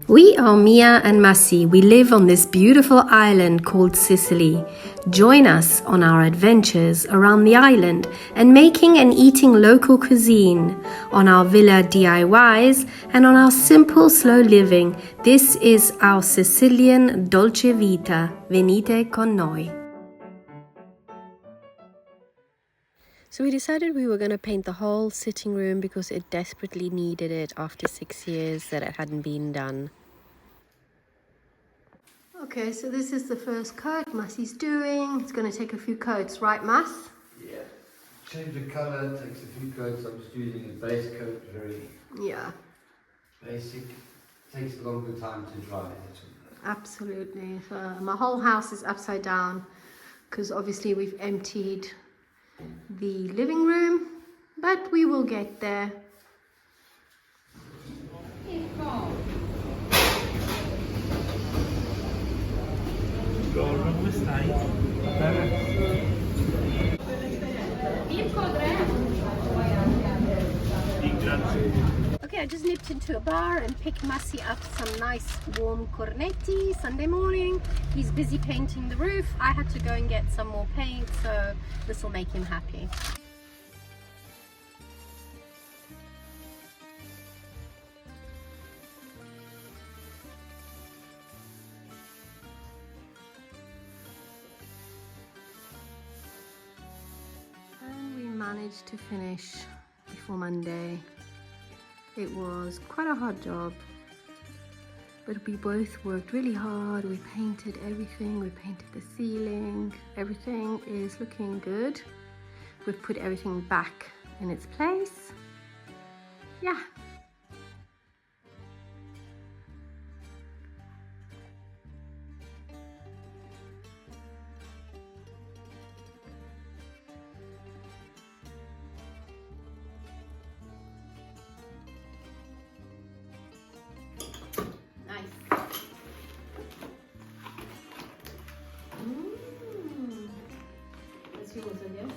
We are Mia and Massi. We live on this beautiful island called Sicily. Join us on our adventures around the island and making and eating local cuisine, on our villa DIYs and on our simple slow living. This is our Sicilian Dolce vita. Venite con noi. So we decided we were going to paint the whole sitting room because it desperately needed it after 6 years that it hadn't been done. Okay, so this is the first coat Massi's doing. It's going to take a few coats, right, Mass? Yeah. Change the colour, takes a few coats. I'm just using a base coat, very basic. Takes a longer time to dry. Absolutely. So my whole house is upside down because obviously we've emptied the living room, but we will get there. Okay, I just nipped into a bar and picked Massi up some nice warm cornetti Sunday morning. He's busy painting the roof. I had to go and get some more paint, so this will make him happy. And we managed to finish before Monday. It was quite a hard job, but we both worked really hard. We painted everything, we painted the ceiling. Everything is looking good. We've put everything back in its place. Yeah. Yours, I guess.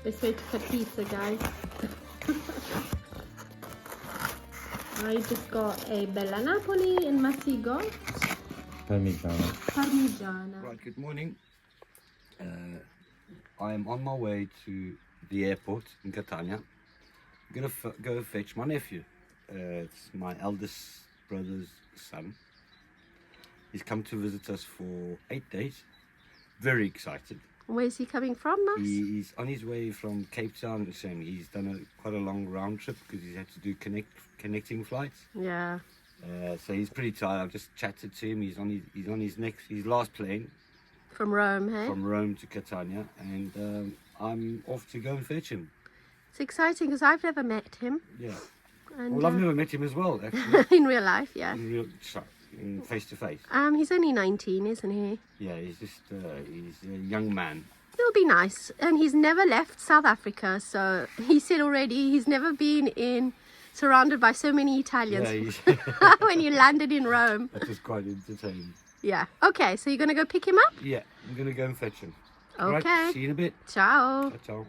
Let's wait for pizza, guys. I just got a bella Napoli and Massi got Parmigiana. Right, good morning. I am on my way to the airport in Catania. I'm gonna go fetch my nephew. It's my eldest brother's son. He's come to visit us for 8 days. Very excited. Where's he coming from, Mass? He's on his way from Cape Town. He's done quite a long round trip because he's had to do connecting flights. Yeah. So he's pretty tired. I've just chatted to him. He's on his last plane. From Rome, hey? From Rome to Catania, and I'm off to go and fetch him. It's exciting because I've never met him. Yeah. And, well, I've never met him as well, actually. In real life, yeah. In face to face. He's only 19, isn't he? Yeah, he's just he's a young man. It'll be nice. And he's never left South Africa, so he said already he's never been surrounded by so many Italians. Yeah, when you landed in Rome. That was quite entertaining. Yeah. Okay, so you're going to go pick him up? Yeah, I'm going to go and fetch him. Okay. Right, see you in a bit. Ciao. Ciao.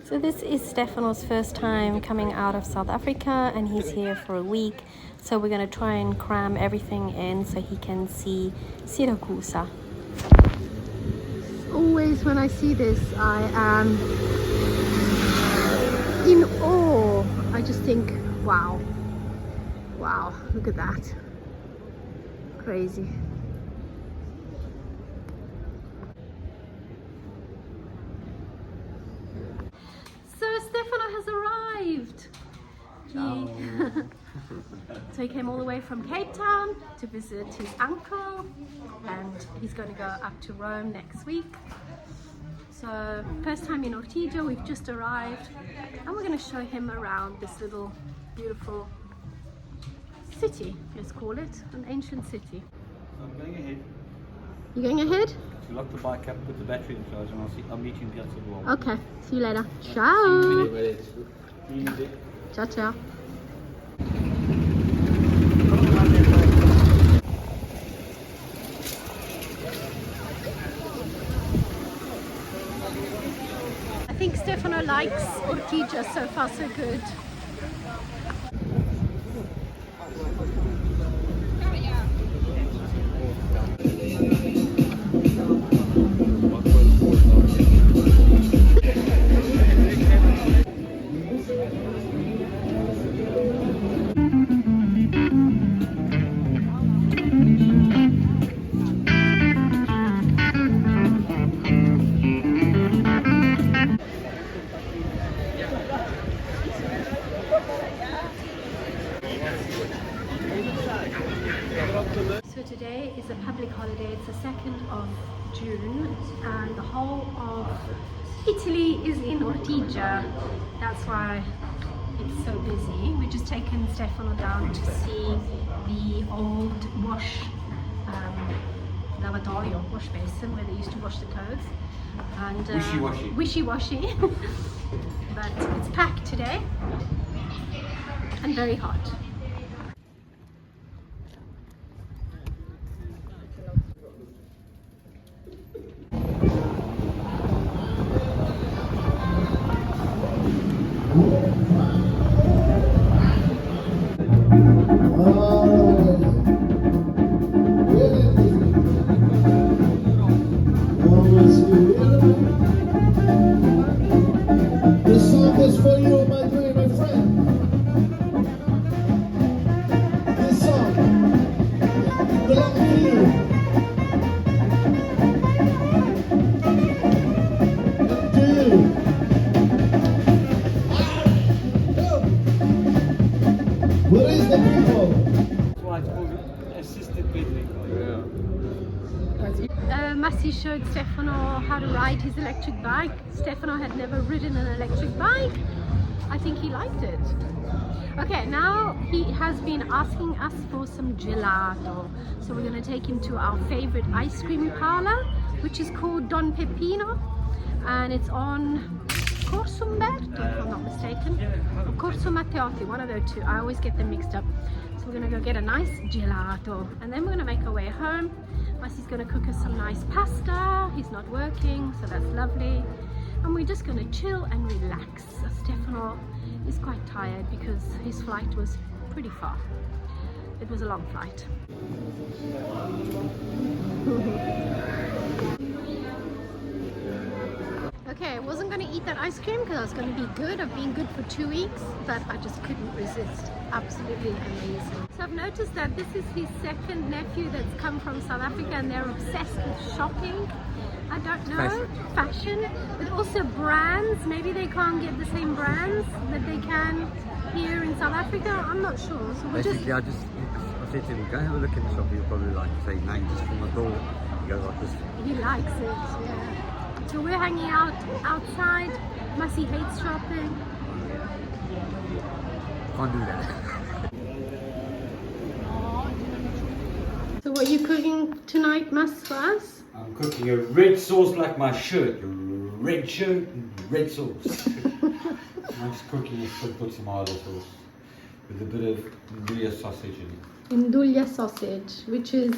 So this is Stephano's first time coming out of South Africa, and he's here for a week. So we're going to try and cram everything in so he can see Siracusa. Always when I see this, I am in awe. I just think, wow. Wow, look at that. Crazy. Stephano has arrived. So he came all the way from Cape Town to visit his uncle, and he's going to go up to Rome next week. So first time in Ortigia, we've just arrived, and we're going to show him around this little beautiful city, let's call it, an ancient city. So I'm going ahead. You going ahead? To lock the bike up, put the battery in charge, and I'll meet you in Piazza Duomo. Okay, see you later. Ciao. See you in a minute. Easy. Ciao, ciao. Stephano likes Ortigia, so far so good. So today is a public holiday, it's the 2nd of June and the whole of Italy is in Ortigia. That's why it's so busy. We've just taken Stephano down to see the old lavatoio, wash basin, where they used to wash the clothes. And Wishy-washy. Wishy-washy. But it's packed today and very hot. This song is for you, my dear, my friend. This song belongs to you. To you. Where is the people? That's why it's called assisted bedroom. Massi showed Stephano how to ride his electric bike. Stephano had never ridden an electric bike. I think he liked it. Okay, now he has been asking us for some gelato. So we're going to take him to our favorite ice cream parlor, which is called Don Peppino. And it's on Corso Umberto, if I'm not mistaken. Or Corso Matteotti, one of those two. I always get them mixed up. So we're going to go get a nice gelato. And then we're going to make our way home. Massi's going to cook us some nice pasta. He's not working, so that's lovely. And we're just going to chill and relax. Stephano is quite tired because his flight was pretty far. It was a long flight. Okay, I wasn't going to eat that ice cream because I was going to be good. I've been good for 2 weeks, but I just couldn't resist. Absolutely amazing. So I've noticed that this is his second nephew that's come from South Africa and they're obsessed with shopping. I don't know, fashion, but also brands. Maybe they can't get the same brands that they can here in South Africa. I'm not sure. So we're Basically, I said to him, go have a look in the shop. You'll probably like say, no, just from the door. You go like this. He likes it, yeah. So we're hanging out outside. Massi hates shopping. Can't do that. So what are you cooking tonight, Mas, for us? I'm cooking a red sauce like my shirt. A red shirt and red sauce. I'm just cooking a simple tomato sauce with a bit of Induglia sausage in it. Induglia sausage, which is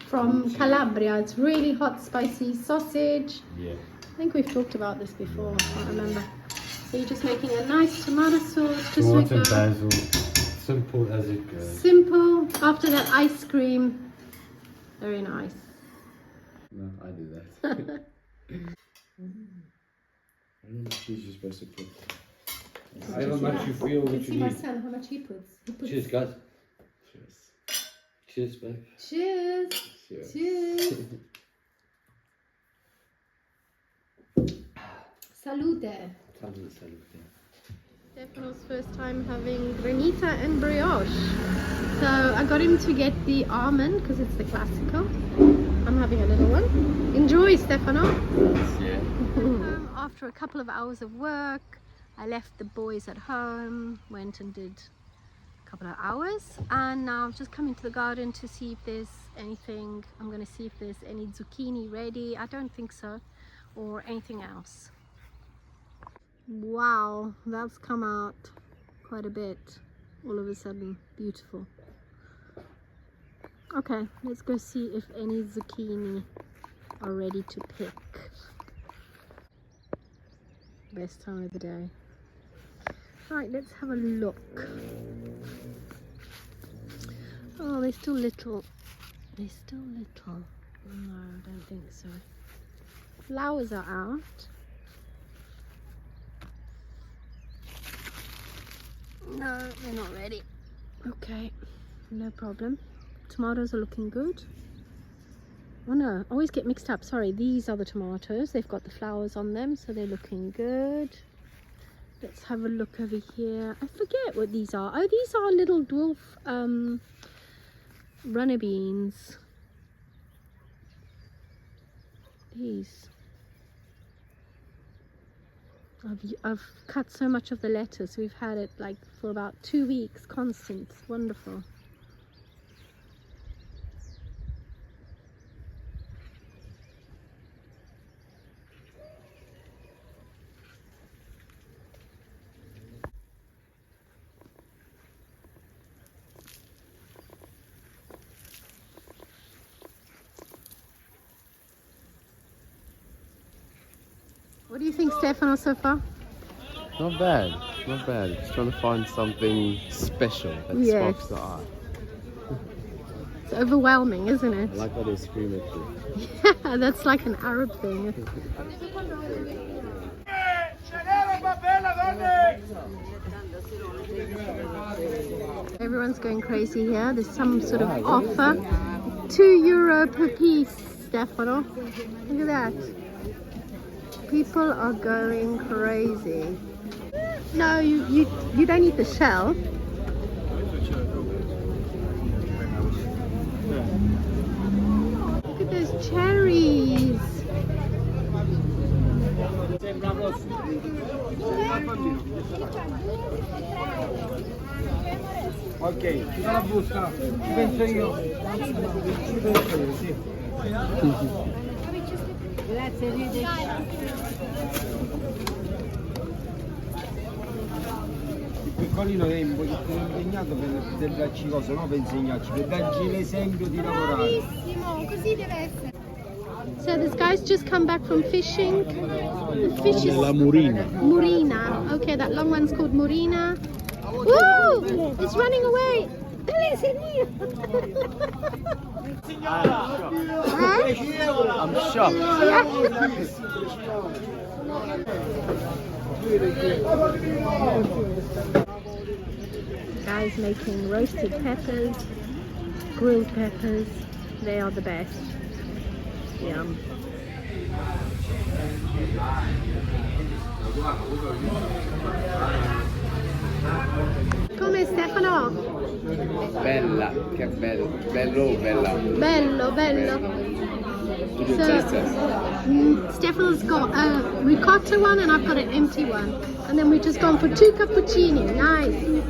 from Calabria. It's really hot, spicy sausage. Yeah. I think we've talked about this before. I can't remember. So you're just making a nice tomato sauce. Just Tomato and basil. Simple as it goes. Simple. After that ice cream. Very nice. No, I do that. I don't know if you're supposed to put. However much you feel that you See my need. son, how much he puts. Cheers, guys. Cheers. Cheers, babe. Cheers. Cheers. Cheers. Salute. Salute. Stephano's first time having granita and brioche. So I got him to get the almond because it's the classical. I'm having a little one. Enjoy, Stephano. Yeah. After a couple of hours of work, I left the boys at home, went and did a couple of hours, and now I'm just coming to the garden to see if there's anything. I'm going to see if there's any zucchini ready. I don't think so, or anything else. Wow, that's come out quite a bit all of a sudden. Beautiful. Okay, let's go see if any zucchini are ready to pick. Best time of the day. Right, let's have a look. Oh, they're still little. They're still little. No, I don't think so. Flowers are out. No, they're not ready. Okay, no problem. Tomatoes are looking good. Oh no, I always get mixed up. Sorry, these are the tomatoes. They've got the flowers on them, so they're looking good. Let's have a look over here. I forget what these are. Oh, these are little dwarf runner beans. These. I've cut so much of the lettuce. We've had it like for about 2 weeks, constant. It's wonderful. What do you think, Stephano, so far? Not bad, not bad. Just trying to find something special that sparks the eye. It's overwhelming, isn't it? I like how they scream at you. Yeah, that's like an Arab thing. Everyone's going crazy here. There's some sort of offer. €2 per piece, Stephano. Look at that. People are going crazy. No, you don't eat the shell. Look at those cherries. Ok, ti dà la busta, ci penso io. Sì. Grazie, il piccolino è un pochettino impegnato per darci cose, no per insegnarci, per darci l'esempio di lavorare. Bravissimo, così deve essere. So this guy's just come back from fishing. The fish is La Murina. Murina. Okay, that long one's called Murina. Woo! It's running away. I'm shocked. Guys making roasted peppers, grilled peppers. They are the best. Yum. Come Stephano? Bella, che bello. Bello, bella. Bello, bello. Tu do taste test. Stefano's got a ricotta one and I've got an empty one. And then we've just gone for 2 cappuccini. Nice.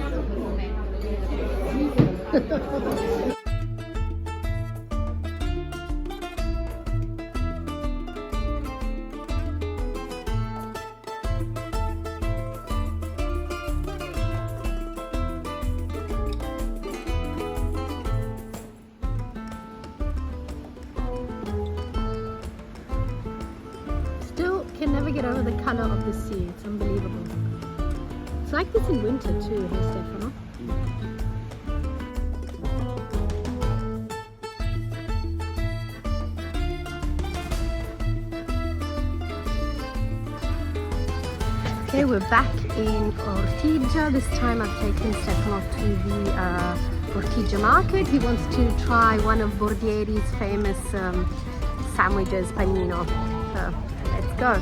Still can never get over the color of the sea. It's unbelievable. It's like this in winter too, hey Stefano? Okay, we're back in Ortigia. This time I've taken Stephano to the Ortigia market. He wants to try one of Bordieri's famous sandwiches, panino. So let's go.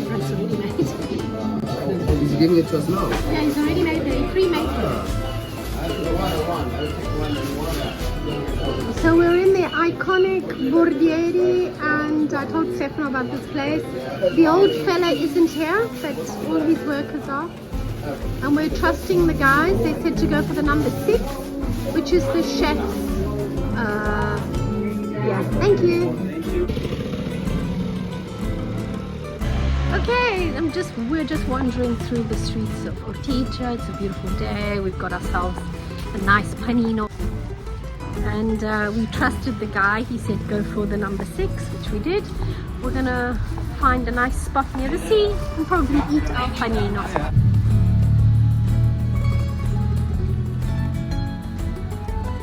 That's already made. He's giving it to us now. Yeah, he's already made it. He pre-made it. So we're in the iconic Bordieri, and I told Stephano about this place. The old fella isn't here, but all his workers are. And we're trusting the guys. They said to go for the number 6, which is the chef's. Yeah, thank you. Okay, we're just wandering through the streets of Ortigia. It's a beautiful day. We've got ourselves a nice panino. And we trusted the guy. He said go for the number 6, which we did. We're gonna find a nice spot near the sea and probably eat our panino.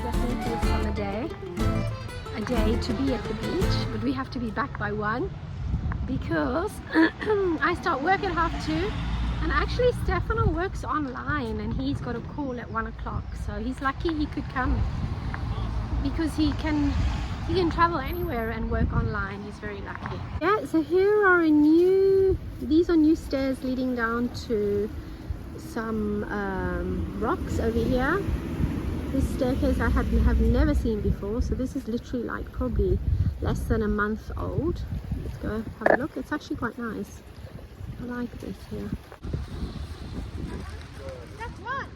Definitely a summer day. A day to be at the beach, but we have to be back by 1 because I start work at 2:30, and actually Stephano works online and he's got a call at 1 o'clock, so he's lucky he could come because he can travel anywhere and work online. He's very lucky. Yeah, so here are these are new stairs leading down to some rocks over here. This staircase I have never seen before, so this is literally like probably less than a month old. Let's go have a look. It's actually quite nice. I like this here. That's what?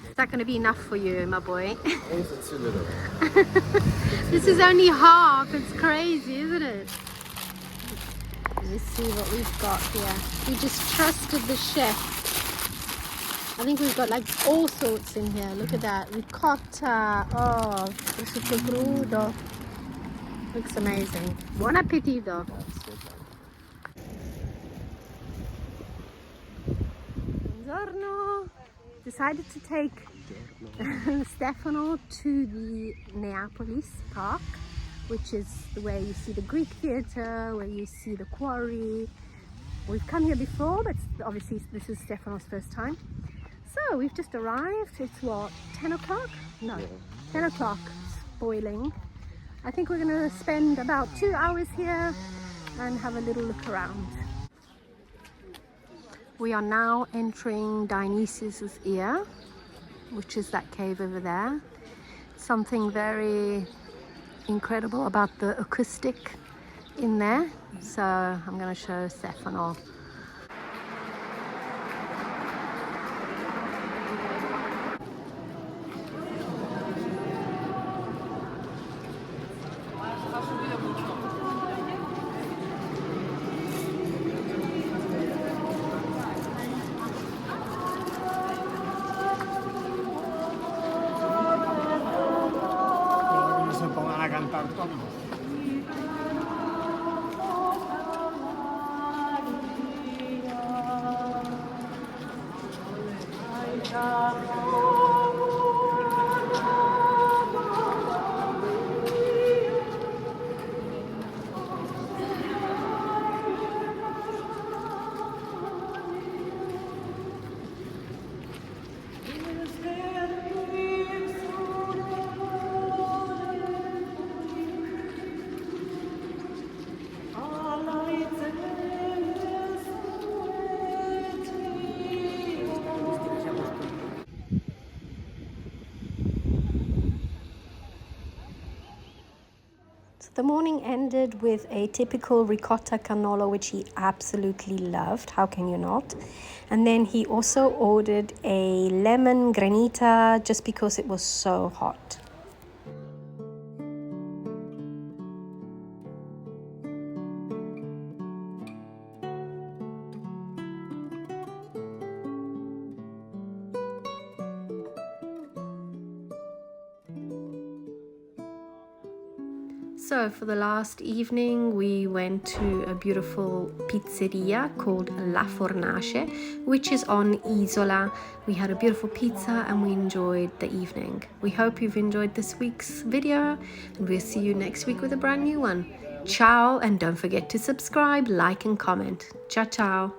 Is that going to be enough for you, my boy? It's a little. This is only half. It's crazy, isn't it? Let's see what we've got here. We just trusted the chef. I think we've got like all sorts in here. Look at that. Ricotta. Oh, prosciutto crudo. Looks amazing. Buon appetito. Buongiorno. Decided to take Stephano to the Neapolis park, which is where you see the Greek theatre, where you see the quarry. We've come here before, but obviously this is Stephano's first time. So we've just arrived. It's what, 10 o'clock? No, 10 o'clock, boiling. I think we're gonna spend about 2 hours here and have a little look around. We are now entering Dionysius's ear, which is that cave over there. Something very incredible about the acoustic in there, so I'm going to show Stephano. The morning ended with a typical ricotta cannolo, which he absolutely loved. How can you not? And then he also ordered a lemon granita just because it was so hot. So for the last evening, we went to a beautiful pizzeria called La Fornace, which is on Isola. We had a beautiful pizza and we enjoyed the evening. We hope you've enjoyed this week's video, and we'll see you next week with a brand new one. Ciao, and don't forget to subscribe, like and comment. Ciao, ciao.